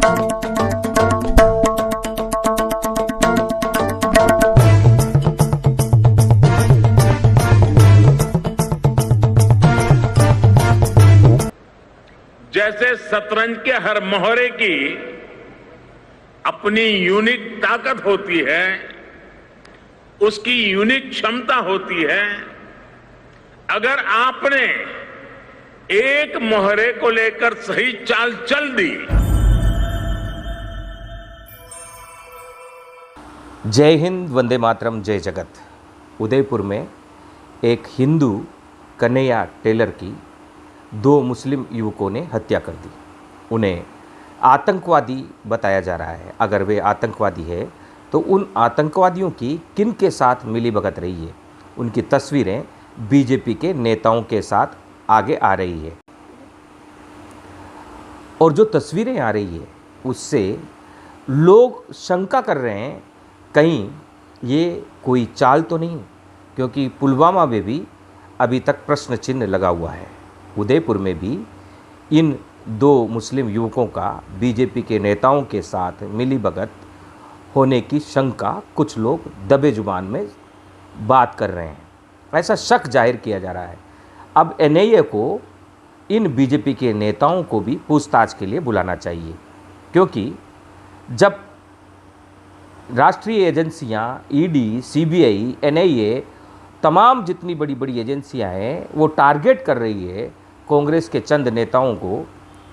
जैसे शतरंज के हर मोहरे की अपनी यूनिक ताकत होती है, उसकी यूनिक क्षमता होती है। अगर आपने एक मोहरे को लेकर सही चाल चल दी। जय हिंद, वंदे मातरम, जय जगत। उदयपुर में एक हिंदू कन्हैया टेलर की 2 मुस्लिम युवकों ने हत्या कर दी। उन्हें आतंकवादी बताया जा रहा है। अगर वे आतंकवादी है तो उन आतंकवादियों की किन के साथ मिलीभगत रही है, उनकी तस्वीरें बीजेपी के नेताओं के साथ आगे आ रही है। और जो तस्वीरें आ रही है उससे लोग शंका कर रहे हैं कहीं ये कोई चाल तो नहीं, क्योंकि पुलवामा में भी अभी तक प्रश्न चिन्ह लगा हुआ है। उदयपुर में भी इन 2 मुस्लिम युवकों का बीजेपी के नेताओं के साथ मिलीभगत होने की शंका कुछ लोग दबे जुबान में बात कर रहे हैं। ऐसा शक जाहिर किया जा रहा है। अब एनआईए को इन बीजेपी के नेताओं को भी पूछताछ के लिए बुलाना चाहिए, क्योंकि जब राष्ट्रीय एजेंसियां ईडी, सीबीआई, एनआईए, तमाम जितनी बड़ी बड़ी एजेंसियां हैं वो टारगेट कर रही है कांग्रेस के चंद नेताओं को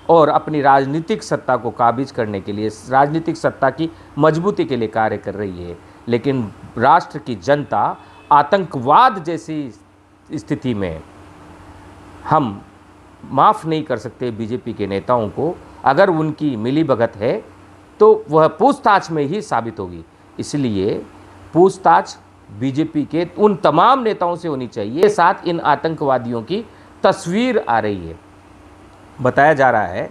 और अपनी राजनीतिक सत्ता को काबिज करने के लिए, राजनीतिक सत्ता की मजबूती के लिए कार्य कर रही है। लेकिन राष्ट्र की जनता आतंकवाद जैसी स्थिति में हम माफ़ नहीं कर सकते बीजेपी के नेताओं को। अगर उनकी मिलीभगत है तो वह पूछताछ में ही साबित होगी। इसलिए पूछताछ बीजेपी के उन तमाम नेताओं से होनी चाहिए। साथ इन आतंकवादियों की तस्वीर आ रही है। बताया जा रहा है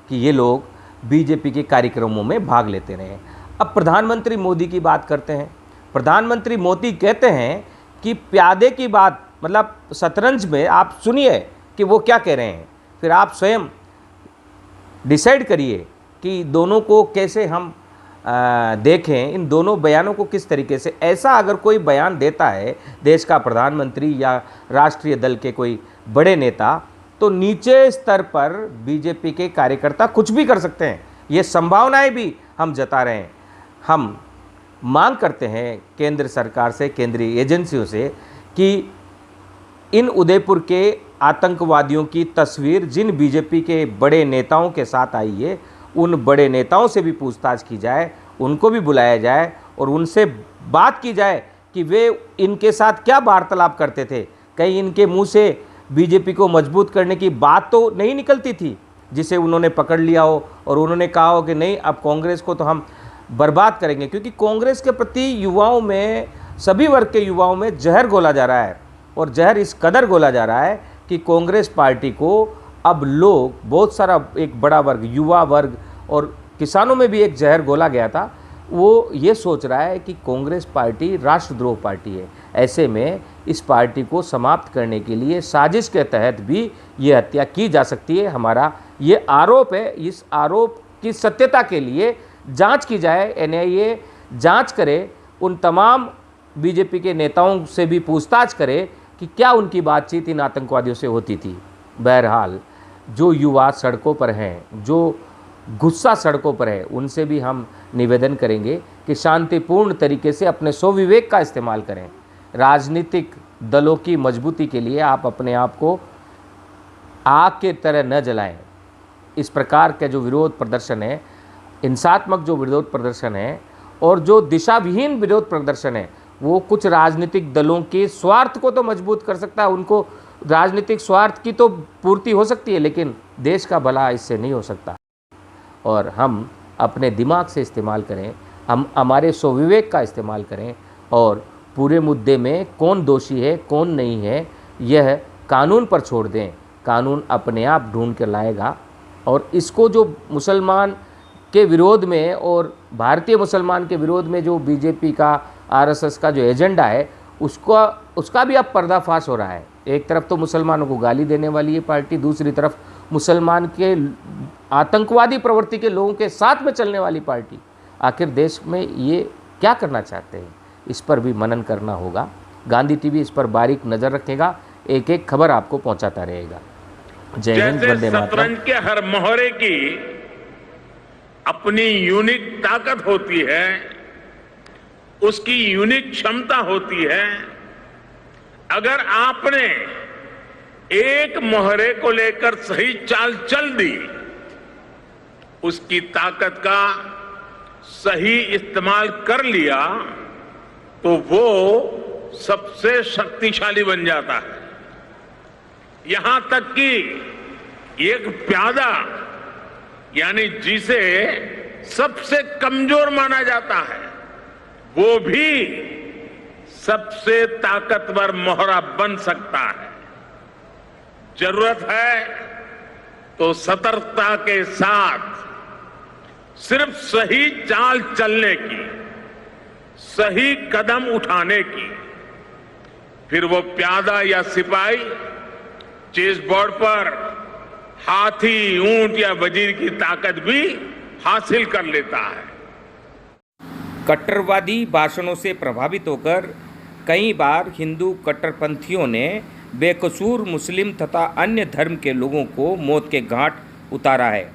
कि ये लोग बीजेपी के कार्यक्रमों में भाग लेते रहे। अब प्रधानमंत्री मोदी की बात करते हैं। प्रधानमंत्री मोदी कहते हैं कि प्यादे की बात, मतलब शतरंज में आप सुनिए कि वो क्या कह रहे हैं, फिर आप स्वयं डिसाइड करिए कि दोनों को कैसे हम देखें, इन दोनों बयानों को किस तरीके से। ऐसा अगर कोई बयान देता है देश का प्रधानमंत्री या राष्ट्रीय दल के कोई बड़े नेता, तो नीचे स्तर पर बीजेपी के कार्यकर्ता कुछ भी कर सकते हैं। ये संभावनाएं भी हम जता रहे हैं। हम मांग करते हैं केंद्र सरकार से, केंद्रीय एजेंसियों से, कि इन उदयपुर के आतंकवादियों की तस्वीर जिन बीजेपी के बड़े नेताओं के साथ आई है, उन बड़े नेताओं से भी पूछताछ की जाए, उनको भी बुलाया जाए और उनसे बात की जाए कि वे इनके साथ क्या वार्तालाप करते थे। कहीं इनके मुंह से बीजेपी को मजबूत करने की बात तो नहीं निकलती थी जिसे उन्होंने पकड़ लिया हो और उन्होंने कहा हो कि नहीं, अब कांग्रेस को तो हम बर्बाद करेंगे। क्योंकि कांग्रेस के प्रति युवाओं में, सभी वर्ग के युवाओं में जहर घोला जा रहा है, और जहर इस कदर घोला जा रहा है कि कांग्रेस पार्टी को अब लोग, बहुत सारा एक बड़ा वर्ग, युवा वर्ग और किसानों में भी एक जहर घोला गया था, वो ये सोच रहा है कि कांग्रेस पार्टी राष्ट्रद्रोह पार्टी है। ऐसे में इस पार्टी को समाप्त करने के लिए साजिश के तहत भी ये हत्या की जा सकती है। हमारा ये आरोप है। इस आरोप की सत्यता के लिए जांच की जाए, एनआईए जांच करे, उन तमाम बीजेपी के नेताओं से भी पूछताछ करे कि क्या उनकी बातचीत इन आतंकवादियों से होती थी। बहरहाल जो युवा सड़कों पर हैं, जो गुस्सा सड़कों पर है, उनसे भी हम निवेदन करेंगे कि शांतिपूर्ण तरीके से अपने स्वविवेक का इस्तेमाल करें। राजनीतिक दलों की मजबूती के लिए आप अपने आप को आग के तरह न जलाएं। इस प्रकार का जो विरोध प्रदर्शन है, हिंसात्मक जो विरोध प्रदर्शन है और जो दिशाविहीन विरोध प्रदर्शन है, वो कुछ राजनीतिक दलों के स्वार्थ को तो मजबूत कर सकता है, उनको राजनीतिक स्वार्थ की तो पूर्ति हो सकती है, लेकिन देश का भला इससे नहीं हो सकता। और हम अपने दिमाग से इस्तेमाल करें, हम हमारे स्वविवेक का इस्तेमाल करें और पूरे मुद्दे में कौन दोषी है कौन नहीं है यह कानून पर छोड़ दें। कानून अपने आप ढूंढ कर लाएगा। और इसको जो मुसलमान के विरोध में और भारतीय मुसलमान के विरोध में जो बीजेपी का, आरएसएस का जो एजेंडा है, उसका भी अब पर्दाफाश हो रहा है। एक तरफ तो मुसलमानों को गाली देने वाली ये पार्टी, दूसरी तरफ मुसलमान के आतंकवादी प्रवृत्ति के लोगों के साथ में चलने वाली पार्टी आखिर देश में ये क्या करना चाहते हैं, इस पर भी मनन करना होगा। गांधी टीवी इस पर बारीक नज़र रखेगा, एक एक खबर आपको पहुंचाता रहेगा। जय हिंद, वंदे मातरम। शतरंज के हर मोहरे की अपनी यूनिक ताकत होती है, उसकी यूनिक क्षमता होती है। अगर आपने एक मोहरे को लेकर सही चाल चल दी, उसकी ताकत का सही इस्तेमाल कर लिया, तो वो सबसे शक्तिशाली बन जाता है। यहां तक कि एक प्यादा, यानी जिसे सबसे कमजोर माना जाता है, वो भी सबसे ताकतवर मोहरा बन सकता है। जरूरत है तो सतर्कता के साथ सिर्फ सही चाल चलने की, सही कदम उठाने की। फिर वो प्यादा या सिपाही चेस बोर्ड पर हाथी, ऊंट या वजीर की ताकत भी हासिल कर लेता है। कट्टरवादी भाषणों से प्रभावित होकर कई बार हिंदू कट्टरपंथियों ने बेकसूर मुस्लिम तथा अन्य धर्म के लोगों को मौत के घाट उतारा है।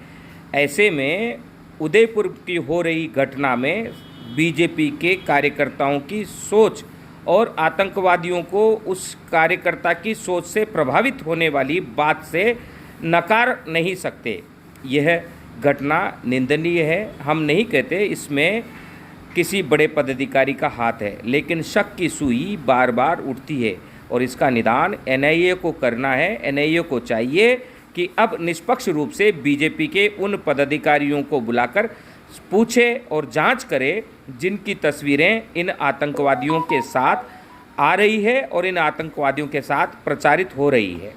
ऐसे में उदयपुर की हो रही घटना में बीजेपी के कार्यकर्ताओं की सोच और आतंकवादियों को उस कार्यकर्ता की सोच से प्रभावित होने वाली बात से नकार नहीं सकते। यह घटना निंदनीय है। हम नहीं कहते इसमें किसी बड़े पदाधिकारी का हाथ है, लेकिन शक की सुई बार बार उठती है और इसका निदान एनआईए को करना है। एनआईए को चाहिए कि अब निष्पक्ष रूप से बीजेपी के उन पदाधिकारियों को बुलाकर पूछे और जांच करे जिनकी तस्वीरें इन आतंकवादियों के साथ आ रही है और इन आतंकवादियों के साथ प्रचारित हो रही है।